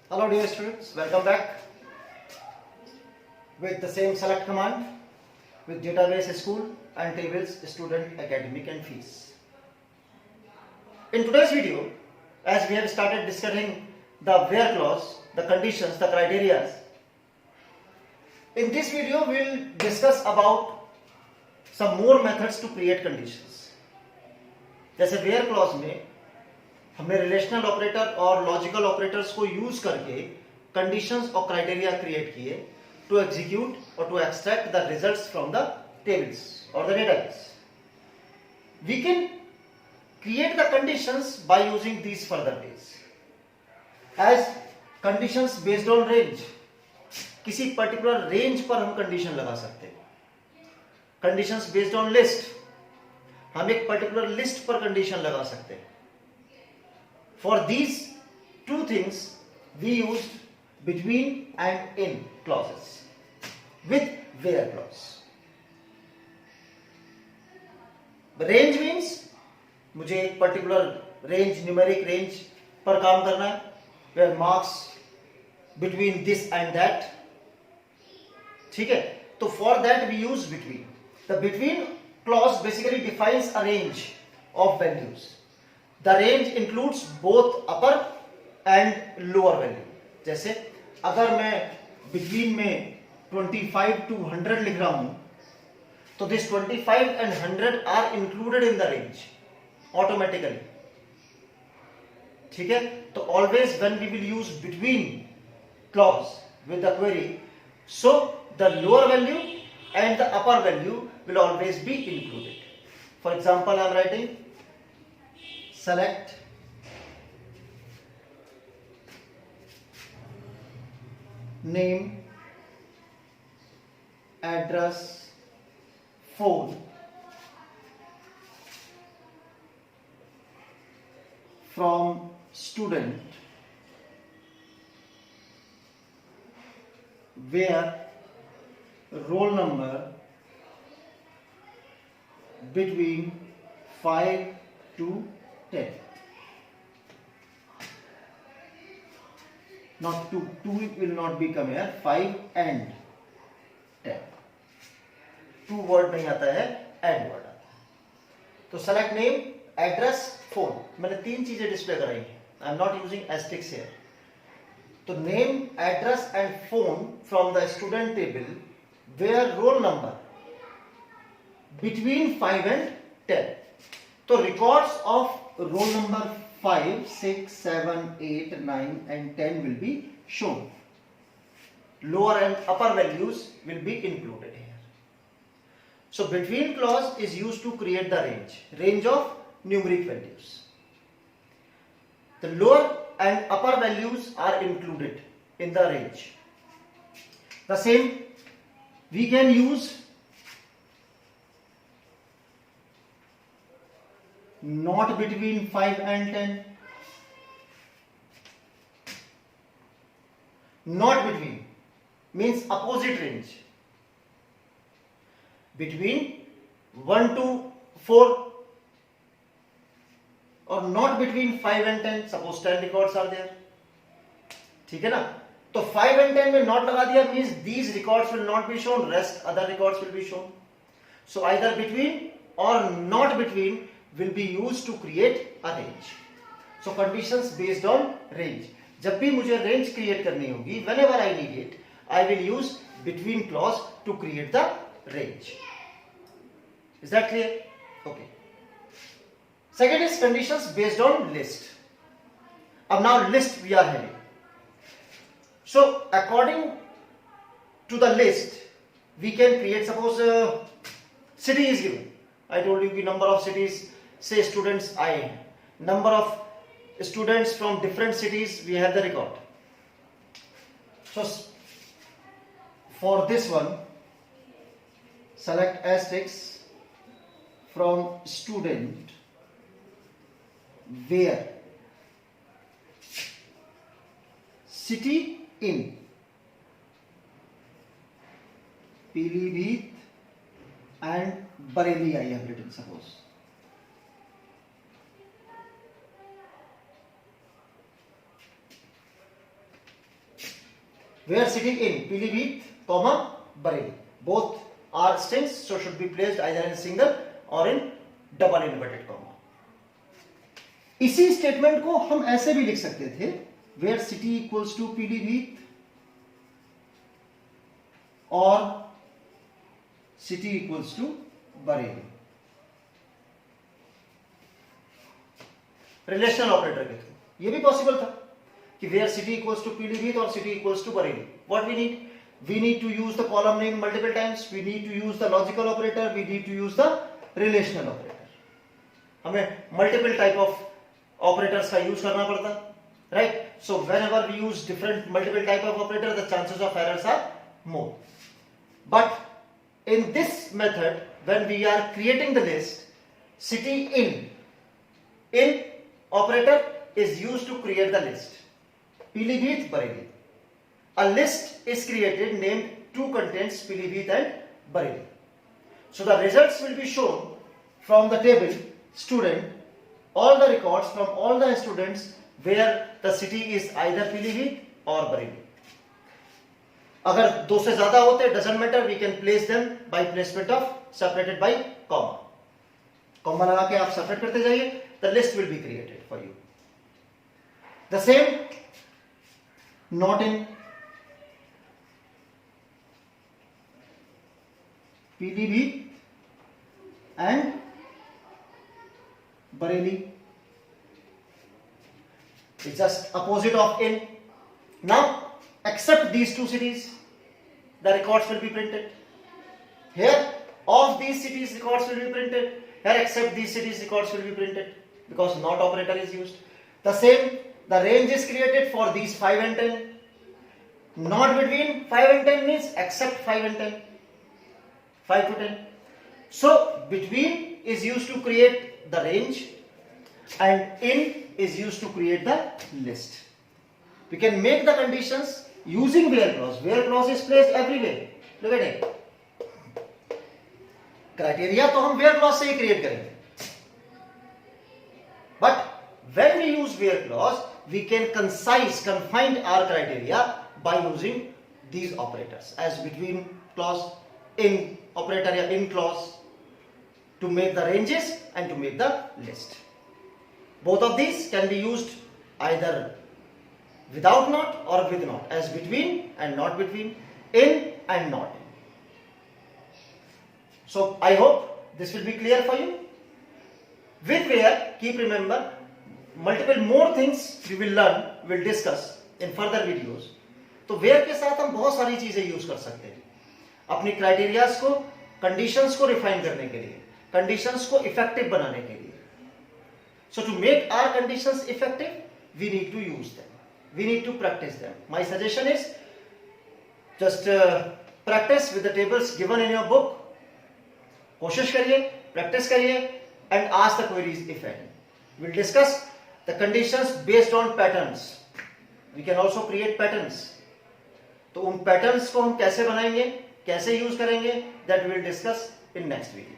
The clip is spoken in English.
Hello dear students, welcome back with the same select command with database school and tables student academic and fees. In today's video, as we have started discussing the where clause, the conditions, the criteria, in this video we will discuss about some more methods to create conditions. जैसे where clause में हमने relational operator और logical operators को use करके conditions और criteria create किए to execute और to extract the results from the tables और the database. We can create the conditions by using these further ways as conditions based on range. किसी particular range पर हम condition लगा सकते हैं. Conditions based on list, हम एक particular list पर कंडीशन लगा सकते हैं. For these two things, we used between and in clauses with where clause. Range means मुझे एक particular range, numeric range पर काम करना है, where marks between this and that. ठीक है, तो for that we use between. The between clause basically defines a range of values. The range includes both upper and lower value. जैसे अगर मैं between में 25 to 100 लिख रहा हूं तो this 25 and 100 are included in the range automatically. ठीक है, तो always when we will use between clause with the query, so the lower value and the upper value will always be included. For example, I am writing select name, address, phone from student where roll number between 5 to 10. Not 2 will not become here. 5 and 10. 2 word नहीं आता है, add word आता है. तो select name, address, phone. मैंने 3 चीजें display कराई हैं. I am not using asterisks here. तो name, address and phone from the student table where roll number between 5 and 10. तो records of roll number 5, 6, 7, 8, 9 and 10 will be shown. Lower and upper values will be included here. So between clause is used to create the range of numeric values. The lower and upper values are included in the range. The same we can use not between 5 and 10. Not between means opposite range. Between 1 to 4 or not between 5 and 10. Suppose 10 records are there. ठीक है ना, तो 5 and 10 में not लगा दिया means these records will not be shown, rest other records will be shown. So either between or not between will be used to create a range. So conditions based on range. जब भी मुझे range create करनी होगी, whenever I need it, I will use between clause to create the range. Is that clear? Okay. Second is conditions based on list. अब now list we are having. So according to the list, we can create, suppose city is given. I told you the number of cities, say students I, number of students from different cities we have the record. So for this one select asterisk from student where city in Pilibhit and Bareilly I have written, suppose. where city in Pilibhit, comma Bareilly. Both are strings, so should be placed either in single or in double inverted comma. इसी statement को हम ऐसे भी लिख सकते थे, where city equals to Pilibhit और city equals to Bareilly. Relational operator के थ्रू ये भी पॉसिबल था कि where city equals to Pilibhit और city equals to Bareilly. What we need to use the column name multiple times, we need to use the logical operator, we need to use the relational operator. हमें multiple type of operators का use करना पड़ता, right? So whenever we use different multiple type of operator, the chances of errors are more. But in this method, when we are creating the list, city in operator is used to create the list. Pilibhit, Bareilly. A list is created named two contents Pilibhit and Bareilly. So the results will be shown from the table student, all the records from all the students where the city is either Pilibhit or Bareilly. अगर दो से ज्यादा होते doesn't matter, we can place them by placement of separated by comma. Comma लगा के आप separate करते जाइए, the list will be created for you. The same not in Pilibhit and Bareilly. It's just opposite of in. Now, except these two cities, the records will be printed. Here, of these cities, records will be printed. Here, except these cities, records will be printed because not operator is used. The same, the range is created for these 5 and 10. Not between 5 and 10 means except 5 and 10. 5 to 10. So, between is used to create the range and in is used to create the list. We can make the conditions using where clause. Where clause is placed everywhere. Look at it. Criteria तो हम where clause से ही create करेंगे. But when we use where clause, we can confine our criteria by using these operators as between clause, in operator या in clause to make the ranges and to make the list. Both of these can be used either without not or with not, as between and not between, in and not in. So I hope this will be clear for you. With where, keep remember, multiple more things we will learn, will discuss in further videos. तो where के साथ हम बहुत सारी चीजें use कर सकते हैं अपनी क्राइटेरियाज को, कंडीशंस को रिफाइन करने के लिए, कंडीशंस को इफेक्टिव बनाने के लिए. So to make our conditions effective, we need to use them. We need to practice them. My suggestion is just practice with the tables given in your book. कोशिश करिए, practice करिए, and ask the queries if any. We'll discuss the conditions based on patterns. We can also create patterns. तो उन patterns को हम कैसे बनाएंगे, कैसे use करेंगे, that we will discuss in next video.